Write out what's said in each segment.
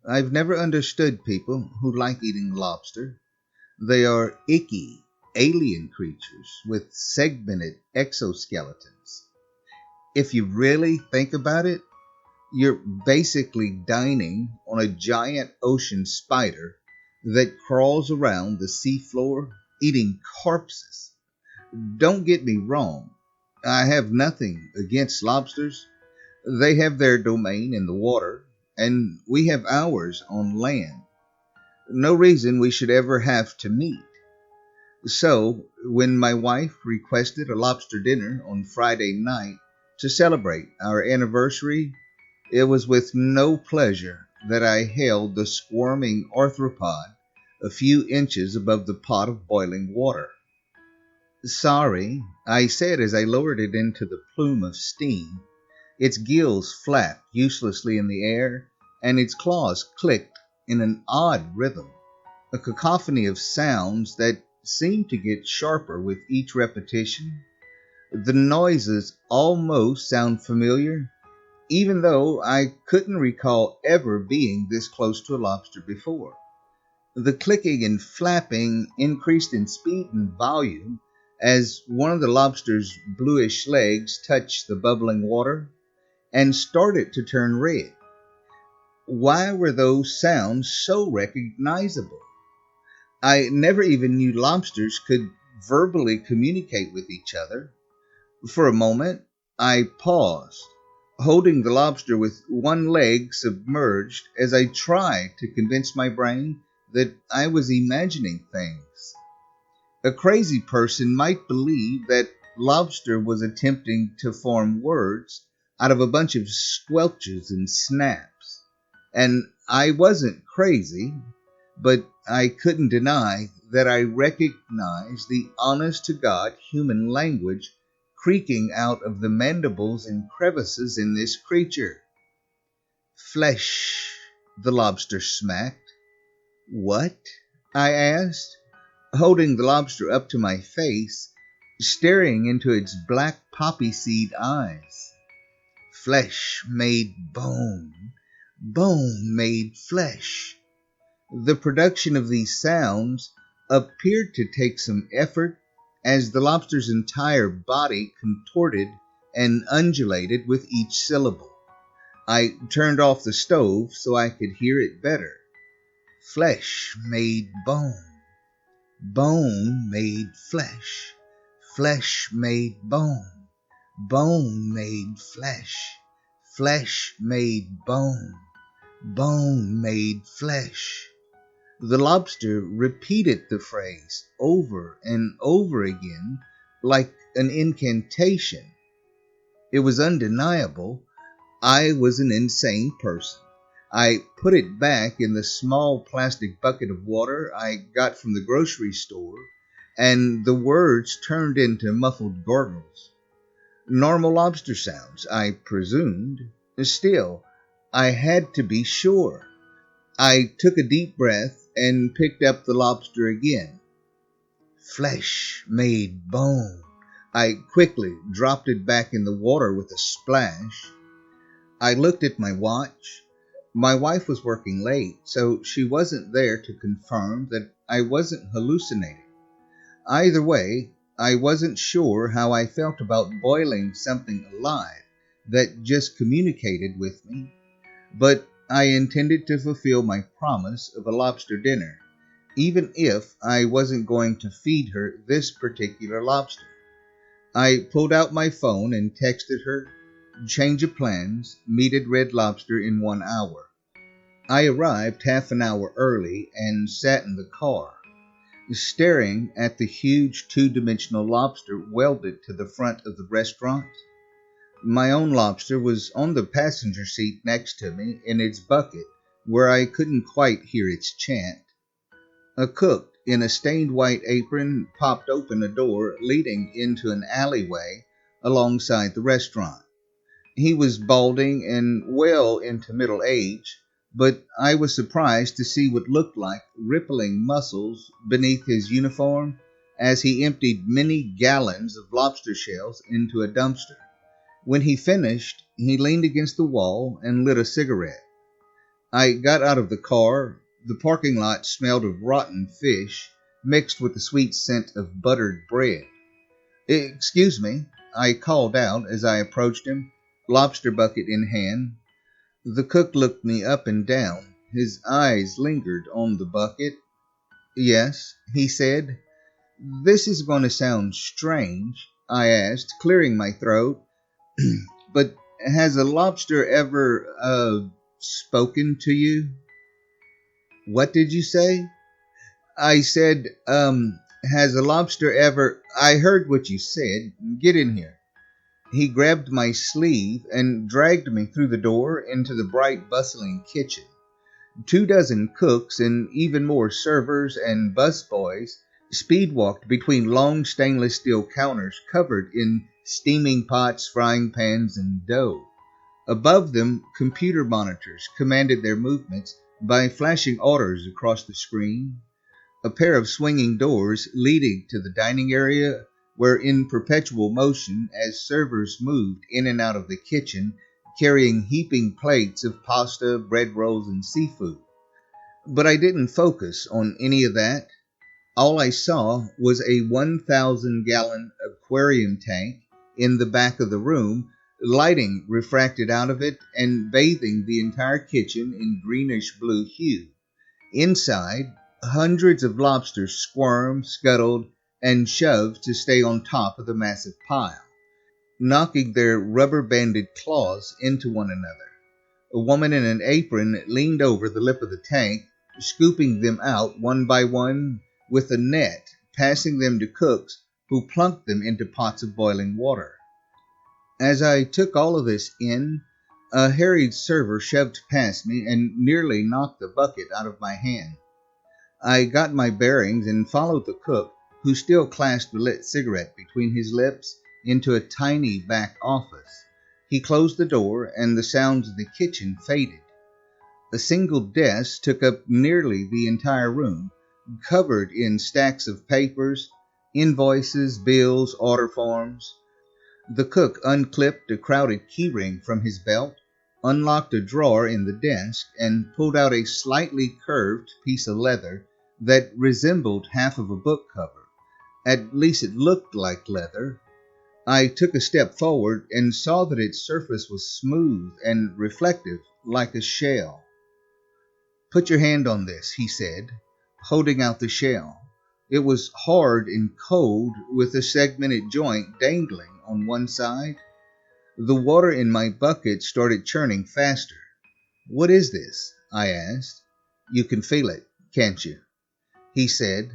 I've never understood people who like eating lobster. They are icky, alien creatures with segmented exoskeletons. If you really think about it, you're basically dining on a giant ocean spider that crawls around the seafloor eating corpses. Don't get me wrong, I have nothing against lobsters. They have their domain in the water, and we have ours on land. No reason we should ever have to meet. So, when my wife requested a lobster dinner on Friday night to celebrate our anniversary, it was with no pleasure that I held the squirming arthropod a few inches above the pot of boiling water. Sorry, I said as I lowered it into the plume of steam. Its gills flapped uselessly in the air, and its claws clicked in an odd rhythm, a cacophony of sounds that seemed to get sharper with each repetition. The noises almost sound familiar, even though I couldn't recall ever being this close to a lobster before. The clicking and flapping increased in speed and volume as one of the lobster's bluish legs touched the bubbling water and started to turn red. Why were those sounds so recognizable? I never even knew lobsters could verbally communicate with each other. For a moment, I paused, holding the lobster with one leg submerged as I tried to convince my brain that I was imagining things. A crazy person might believe that lobster was attempting to form words out of a bunch of squelches and snaps. And I wasn't crazy, but I couldn't deny that I recognized the honest to God human language creaking out of the mandibles and crevices in this creature. Flesh, the lobster smacked. What? I asked, holding the lobster up to my face, staring into its black poppy seed eyes. Flesh made bone, bone made flesh. The production of these sounds appeared to take some effort as the lobster's entire body contorted and undulated with each syllable. I turned off the stove so I could hear it better. Flesh made bone. Bone made flesh. Flesh made bone. Bone made flesh. Flesh made bone. Bone made flesh. The lobster repeated the phrase over and over again like an incantation. It was undeniable. I was an insane person. I put it back in the small plastic bucket of water I got from the grocery store, and the words turned into muffled gurgles. Normal lobster sounds, I presumed. Still, I had to be sure. I took a deep breath and picked up the lobster again. Flesh made bone. I quickly dropped it back in the water with a splash. I looked at my watch. My wife was working late, so she wasn't there to confirm that I wasn't hallucinating. Either way, I wasn't sure how I felt about boiling something alive that just communicated with me, but I intended to fulfill my promise of a lobster dinner, even if I wasn't going to feed her this particular lobster. I pulled out my phone and texted her, change of plans, meet at Red Lobster in 1 hour. I arrived half an hour early and sat in the car, staring at the huge two-dimensional lobster welded to the front of the restaurant. My own lobster was on the passenger seat next to me in its bucket where I couldn't quite hear its chant. A cook in a stained white apron popped open a door leading into an alleyway alongside the restaurant. He was balding and well into middle age, but I was surprised to see what looked like rippling muscles beneath his uniform as he emptied many gallons of lobster shells into a dumpster. When he finished, he leaned against the wall and lit a cigarette. I got out of the car. The parking lot smelled of rotten fish, mixed with the sweet scent of buttered bread. "Excuse me," I called out as I approached him, lobster bucket in hand. The cook looked me up and down. His eyes lingered on the bucket. "Yes," he said. "This is going to sound strange," I asked, clearing my throat. "But has a lobster ever, spoken to you?" "What did you say?" I said, has a lobster ever... I heard what you said. Get in here." He grabbed my sleeve and dragged me through the door into the bright, bustling kitchen. 24 cooks and even more servers and busboys speed-walked between long stainless steel counters covered in steaming pots, frying pans, and dough. Above them, computer monitors commanded their movements by flashing orders across the screen. A pair of swinging doors leading to the dining area were in perpetual motion as servers moved in and out of the kitchen, carrying heaping plates of pasta, bread rolls, and seafood. But I didn't focus on any of that. All I saw was a 1,000-gallon aquarium tank in the back of the room, lighting refracted out of it and bathing the entire kitchen in greenish-blue hue. Inside, hundreds of lobsters squirmed, scuttled, and shoved to stay on top of the massive pile, knocking their rubber-banded claws into one another. A woman in an apron leaned over the lip of the tank, scooping them out one by one with a net, passing them to cooks who plunked them into pots of boiling water. As I took all of this in, a harried server shoved past me and nearly knocked the bucket out of my hand. I got my bearings and followed the cook, who still clasped a lit cigarette between his lips, into a tiny back office. He closed the door, and the sounds of the kitchen faded. A single desk took up nearly the entire room, covered in stacks of papers, invoices, bills, order forms. The cook unclipped a crowded keyring from his belt, unlocked a drawer in the desk, and pulled out a slightly curved piece of leather that resembled half of a book cover. At least it looked like leather. I took a step forward and saw that its surface was smooth and reflective like a shell. "Put your hand on this," he said, holding out the shell. It was hard and cold, with a segmented joint dangling on one side. The water in my bucket started churning faster. "What is this?" I asked. "You can feel it, can't you?" He said.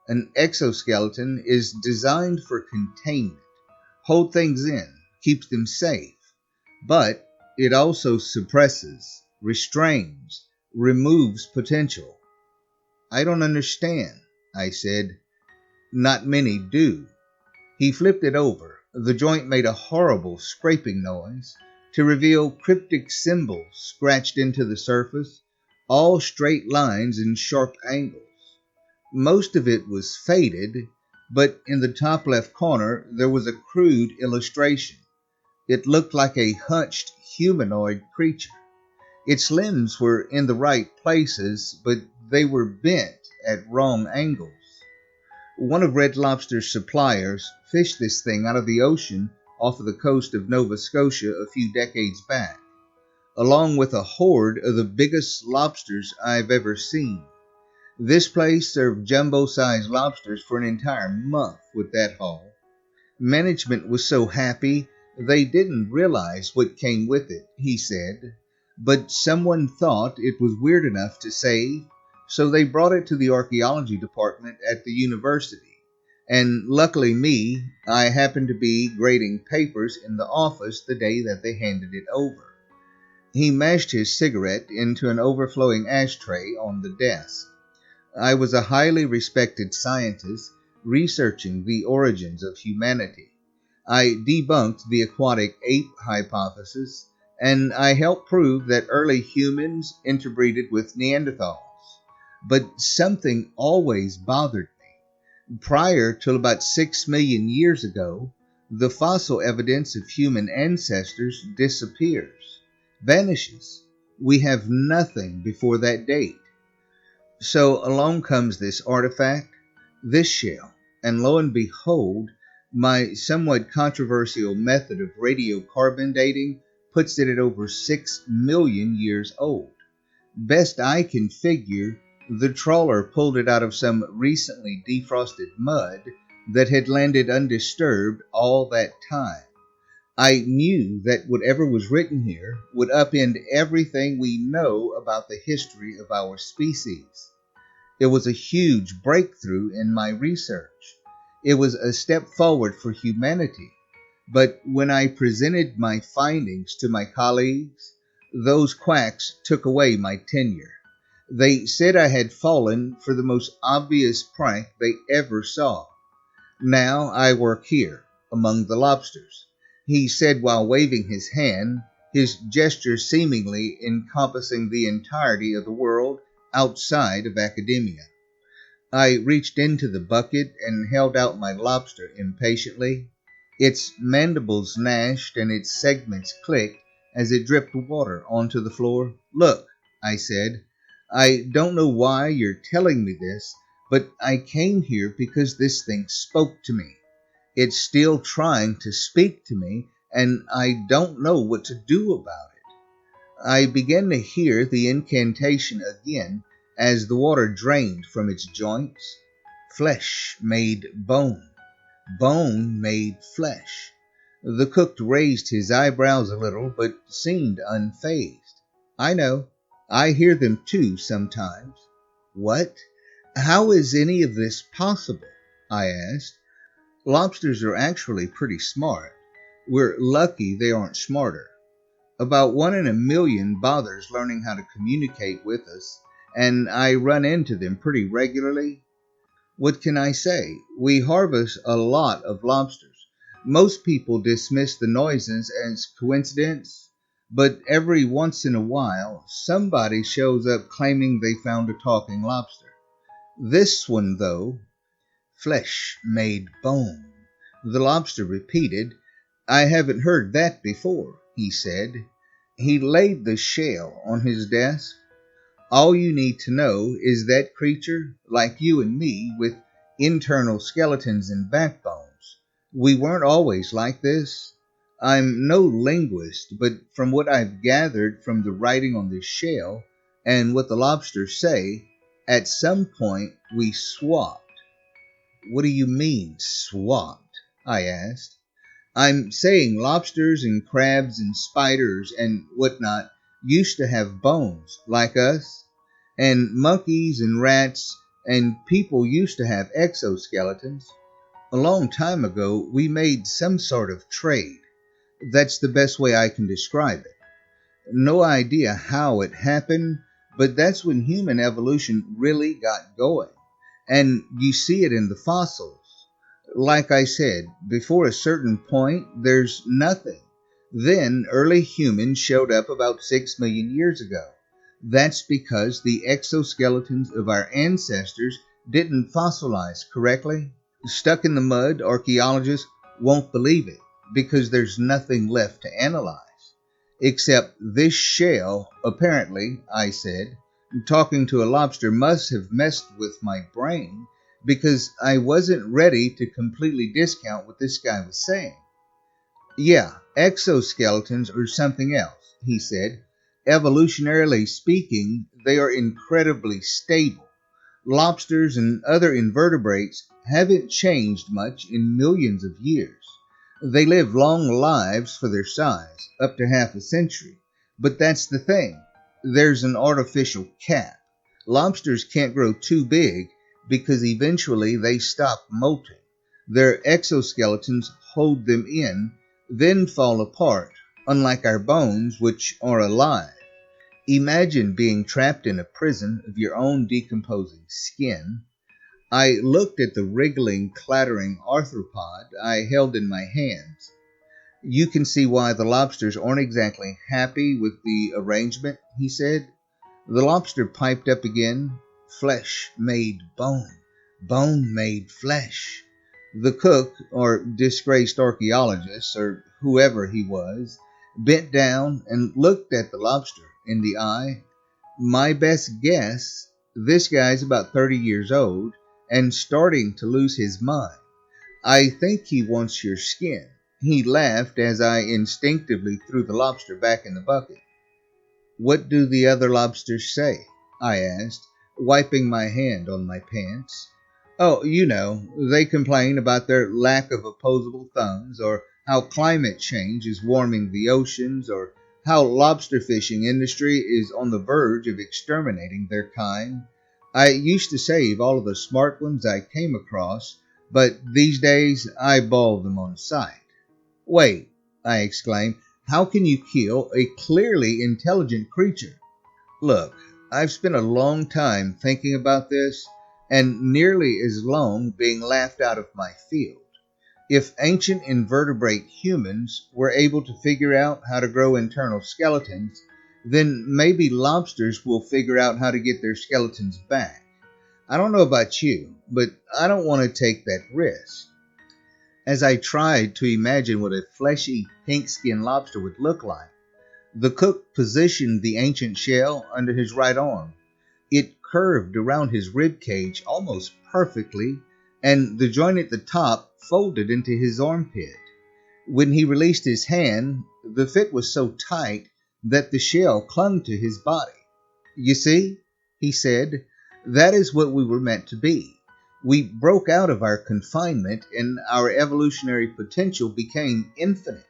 "An exoskeleton is designed for containment. Hold things in, keeps them safe. But it also suppresses, restrains, removes potential." "I don't understand," I said. "Not many do." He flipped it over. The joint made a horrible scraping noise to reveal cryptic symbols scratched into the surface, all straight lines and sharp angles. Most of it was faded, but in the top left corner there was a crude illustration. It looked like a hunched humanoid creature. Its limbs were in the right places, but they were bent at wrong angles. One of Red Lobster's suppliers fished this thing out of the ocean off of the coast of Nova Scotia a few decades back, along with a horde of the biggest lobsters I've ever seen. This place served jumbo-sized lobsters for an entire month with that haul. Management was so happy they didn't realize what came with it, he said, but someone thought it was weird enough to save, so they brought it to the archaeology department at the university. And luckily me, I happened to be grading papers in the office the day that they handed it over. He mashed his cigarette into an overflowing ashtray on the desk. I was a highly respected scientist researching the origins of humanity. I debunked the aquatic ape hypothesis, and I helped prove that early humans interbreeded with Neanderthals. But something always bothered me. Prior to about 6 million years ago, the fossil evidence of human ancestors disappears, vanishes. We have nothing before that date. So along comes this artifact, this shell, and lo and behold, my somewhat controversial method of radiocarbon dating puts it at over 6 million years old. Best I can figure, the trawler pulled it out of some recently defrosted mud that had landed undisturbed all that time. I knew that whatever was written here would upend everything we know about the history of our species. It was a huge breakthrough in my research. It was a step forward for humanity. But when I presented my findings to my colleagues, those quacks took away my tenure. They said I had fallen for the most obvious prank they ever saw. Now I work here, among the lobsters, he said while waving his hand, his gesture seemingly encompassing the entirety of the world outside of academia. I reached into the bucket and held out my lobster impatiently. Its mandibles gnashed and its segments clicked as it dripped water onto the floor. Look, I said, I don't know why you're telling me this, but I came here because this thing spoke to me. It's still trying to speak to me, and I don't know what to do about it. I began to hear the incantation again as the water drained from its joints. Flesh made bone. Bone made flesh. The cook raised his eyebrows a little, but seemed unfazed. I know. I hear them too sometimes. What? How is any of this possible? I asked. Lobsters are actually pretty smart. We're lucky they aren't smarter. About 1 in a million bothers learning how to communicate with us, and I run into them pretty regularly. What can I say? We harvest a lot of lobsters. Most people dismiss the noises as coincidence, but every once in a while, somebody shows up claiming they found a talking lobster. This one, though, flesh made bone. The lobster repeated, I haven't heard that before, he said. He laid the shell on his desk. All you need to know is that creature, like you and me, with internal skeletons and backbones. We weren't always like this. I'm no linguist, but from what I've gathered from the writing on this shell and what the lobsters say, at some point we swapped. What do you mean, swapped? I asked. I'm saying lobsters and crabs and spiders and whatnot used to have bones, like us, and monkeys and rats and people used to have exoskeletons. A long time ago, we made some sort of trade. That's the best way I can describe it. No idea how it happened, but that's when human evolution really got going. And you see it in the fossils. Like I said, before a certain point, there's nothing. Then early humans showed up about 6 million years ago. That's because the exoskeletons of our ancestors didn't fossilize correctly. Stuck in the mud, archaeologists won't believe it because there's nothing left to analyze. Except this shell, apparently, I said. Talking to a lobster must have messed with my brain because I wasn't ready to completely discount what this guy was saying. Yeah, exoskeletons are something else, he said. Evolutionarily speaking, they are incredibly stable. Lobsters and other invertebrates haven't changed much in millions of years. They live long lives for their size, up to half a century. But that's the thing. There's an artificial cap. Lobsters can't grow too big because eventually they stop molting. Their exoskeletons hold them in, then fall apart, unlike our bones, which are alive. Imagine being trapped in a prison of your own decomposing skin. I looked at the wriggling, clattering arthropod I held in my hands. You can see why the lobsters aren't exactly happy with the arrangement, he said. The lobster piped up again. Flesh made bone. Bone made flesh. The cook, or disgraced archaeologist, or whoever he was, bent down and looked at the lobster in the eye. My best guess, this guy's about 30 years old and starting to lose his mind. I think he wants your skin. He laughed as I instinctively threw the lobster back in the bucket. What do the other lobsters say? I asked, wiping my hand on my pants. Oh, they complain about their lack of opposable thumbs, or how climate change is warming the oceans, or how lobster fishing industry is on the verge of exterminating their kind. I used to save all of the smart ones I came across, but these days I ball them on sight. Wait, I exclaimed, how can you kill a clearly intelligent creature? Look, I've spent a long time thinking about this, and nearly as long being laughed out of my field. If ancient invertebrate humans were able to figure out how to grow internal skeletons, then maybe lobsters will figure out how to get their skeletons back. I don't know about you, but I don't want to take that risk. As I tried to imagine what a fleshy, pink-skinned lobster would look like, the cook positioned the ancient shell under his right arm. It curved around his rib cage almost perfectly, and the joint at the top folded into his armpit. When he released his hand, the fit was so tight that the shell clung to his body. You see, he said, that is what we were meant to be. We broke out of our confinement and our evolutionary potential became infinite.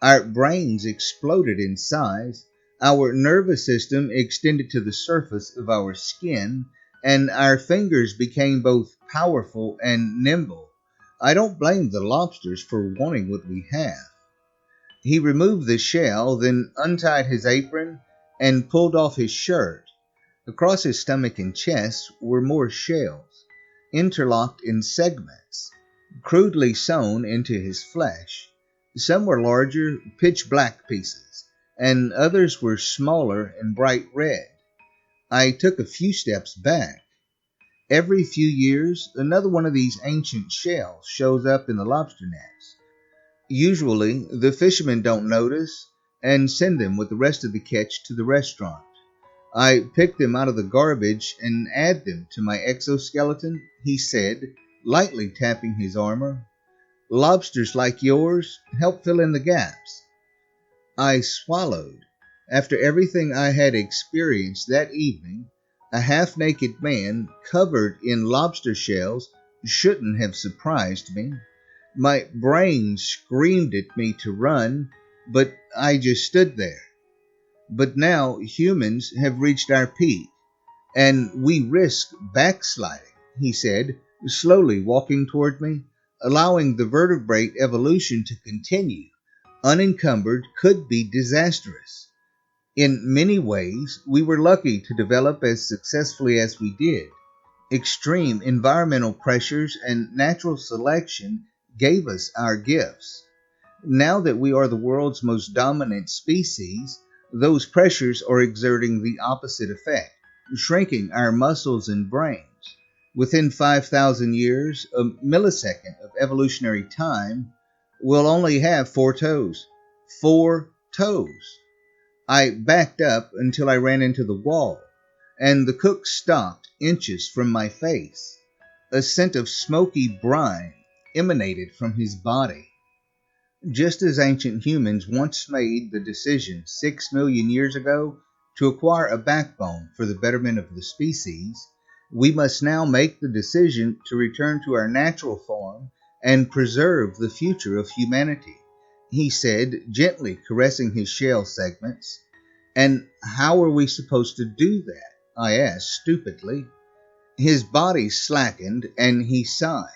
Our brains exploded in size, our nervous system extended to the surface of our skin, and our fingers became both powerful and nimble. I don't blame the lobsters for wanting what we have. He removed the shell, then untied his apron and pulled off his shirt. Across his stomach and chest were more shells, interlocked in segments, crudely sewn into his flesh. Some were larger, pitch-black pieces, and others were smaller and bright red. I took a few steps back. Every few years, another one of these ancient shells shows up in the lobster nets. Usually, the fishermen don't notice and send them with the rest of the catch to the restaurant. I pick them out of the garbage and add them to my exoskeleton, he said, lightly tapping his armor. Lobsters like yours help fill in the gaps. I swallowed. After everything I had experienced that evening, a half-naked man covered in lobster shells shouldn't have surprised me. My brain screamed at me to run, but I just stood there. But now humans have reached our peak, and we risk backsliding, he said, slowly walking toward me. Allowing the vertebrate evolution to continue, unencumbered, could be disastrous. In many ways, we were lucky to develop as successfully as we did. Extreme environmental pressures and natural selection gave us our gifts. Now that we are the world's most dominant species, those pressures are exerting the opposite effect, shrinking our muscles and brains. Within 5,000 years, a millisecond of evolutionary time, we'll only have 4 toes. 4 toes. I backed up until I ran into the wall, and the cook stopped inches from my face. A scent of smoky brine emanated from his body. Just as ancient humans once made the decision 6 million years ago to acquire a backbone for the betterment of the species, we must now make the decision to return to our natural form and preserve the future of humanity, he said, gently caressing his shell segments. And how are we supposed to do that? I asked stupidly. His body slackened and he sighed.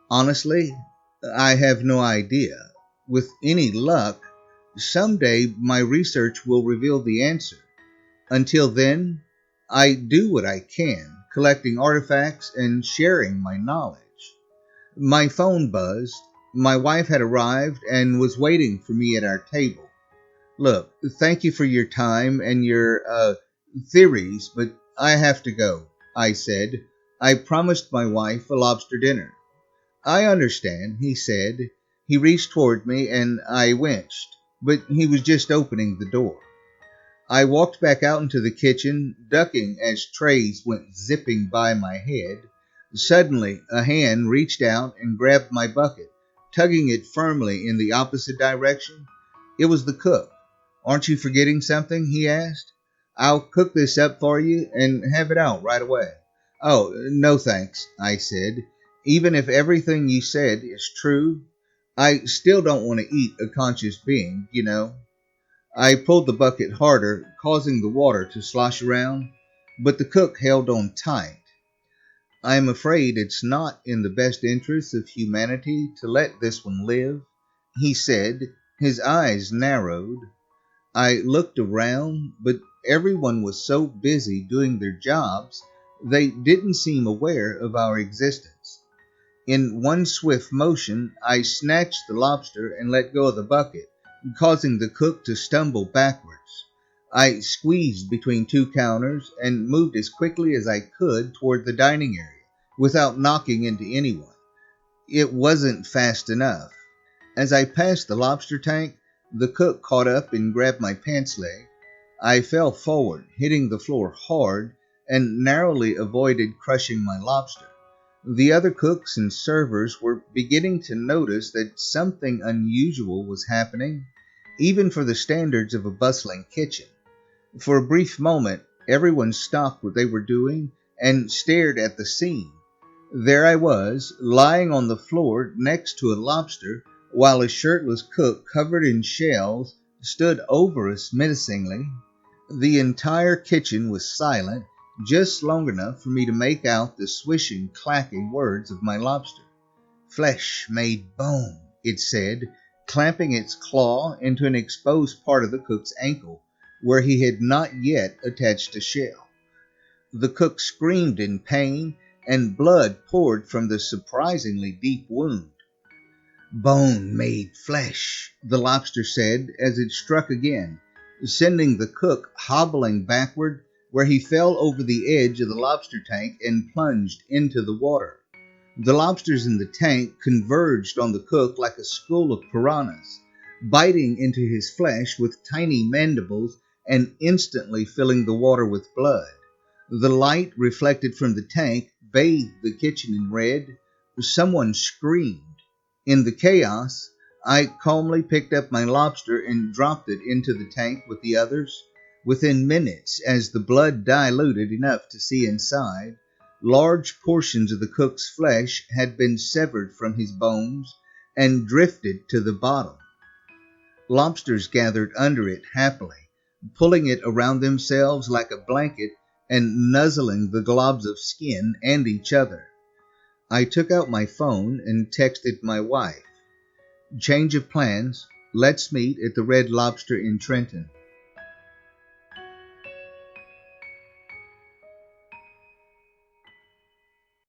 Honestly, I have no idea. With any luck, someday my research will reveal the answer. Until then, I do what I can, collecting artifacts and sharing my knowledge. My phone buzzed. My wife had arrived and was waiting for me at our table. Look, thank you for your time and your theories, but I have to go, I said. I promised my wife a lobster dinner. I understand, he said. He reached toward me and I winched, but he was just opening the door. I walked back out into the kitchen, ducking as trays went zipping by my head. Suddenly, a hand reached out and grabbed my bucket, tugging it firmly in the opposite direction. It was the cook. "Aren't you forgetting something?" he asked. "I'll cook this up for you and have it out right away." "Oh, no thanks," I said. "Even if everything you said is true, I still don't want to eat a conscious being, you know." I pulled the bucket harder, causing the water to slosh around, but the cook held on tight. "I am afraid it's not in the best interests of humanity to let this one live," he said, his eyes narrowed. I looked around, but everyone was so busy doing their jobs, they didn't seem aware of our existence. In one swift motion, I snatched the lobster and let go of the bucket, causing the cook to stumble backwards. I squeezed between two counters and moved as quickly as I could toward the dining area, without knocking into anyone. It wasn't fast enough. As I passed the lobster tank, the cook caught up and grabbed my pants leg. I fell forward, hitting the floor hard, and narrowly avoided crushing my lobster. The other cooks and servers were beginning to notice that something unusual was happening, even for the standards of a bustling kitchen. For a brief moment, everyone stopped what they were doing and stared at the scene. There I was, lying on the floor next to a lobster, while a shirtless cook covered in shells stood over us menacingly. The entire kitchen was silent, just long enough for me to make out the swishing, clacking words of my lobster. "Flesh made bone," it said, clamping its claw into an exposed part of the cook's ankle, where he had not yet attached a shell. The cook screamed in pain, and blood poured from the surprisingly deep wound. "Bone made flesh," the lobster said as it struck again, sending the cook hobbling backward, where he fell over the edge of the lobster tank and plunged into the water. The lobsters in the tank converged on the cook like a school of piranhas, biting into his flesh with tiny mandibles and instantly filling the water with blood. The light reflected from the tank bathed the kitchen in red. Someone screamed. In the chaos, I calmly picked up my lobster and dropped it into the tank with the others. Within minutes, as the blood diluted enough to see inside, large portions of the cook's flesh had been severed from his bones and drifted to the bottom. Lobsters gathered under it happily, pulling it around themselves like a blanket and nuzzling the globs of skin and each other. I took out my phone and texted my wife. "Change of plans. Let's meet at the Red Lobster in Trenton."